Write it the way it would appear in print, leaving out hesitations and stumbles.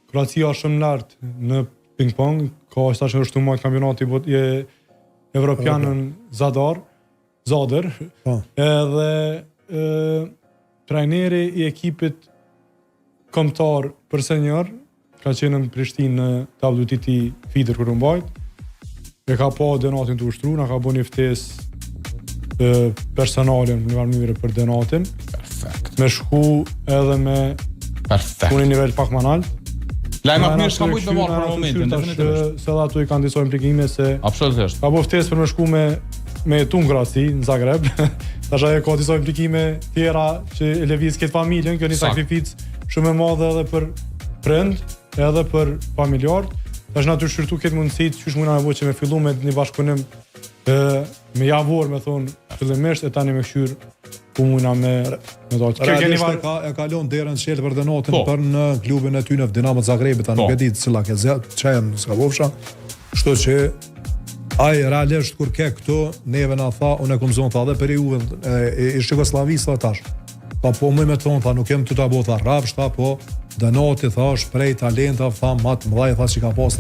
Kroacia është shumë lart në ping-pong, ka tash është më kampionati evropian në Zadar. Edhe trajneri i ekipit kombëtar për senior ka qenë në Prishtinë në WTT Feeder kur u mbajt. E ka pa Denatin të ushtru, na ka bënë një ftesë personale në mënyrë për Denatin. Perfekt. Me shku edhe me Perfekt. Në nivel pak më lart. Lajma mirë s'ka mujt me marrë për momentin, definitivisht. Se dhe ato i kanë disa implikime se absolutisht. Ka bo ftesë për me shku me jetu në Kroaci, në Zagreb. Tash ajo ka disa implikime tjera që e lëviz këtë familjen, kjo një sakrificë shumë e madhe edhe për prind, edhe për familjarët. Tash na të shqyrtu këtë mundësit, qysh mundna me bo që me fillu me një bashkëpunim me javor, me thonë, fillimisht e tani me këshyr pununa me dalë. Realisht e kalon derën shqelë për Denatin për në klubin e ty në Dinamo Zagrebit, ta nuk e ditë cila ke qenë s'ka bofsha. Kështu që ai realisht kur ke këtu, neve na tha, unë e kom zonë tha dhe periudhën e Shqikoslavisë tha tash. Pa po më me thonë, tha nuk jem të ta bo tha rafsh, tha po Denati tha është prej talenta, tha matë mëdhaj, tha që ka pas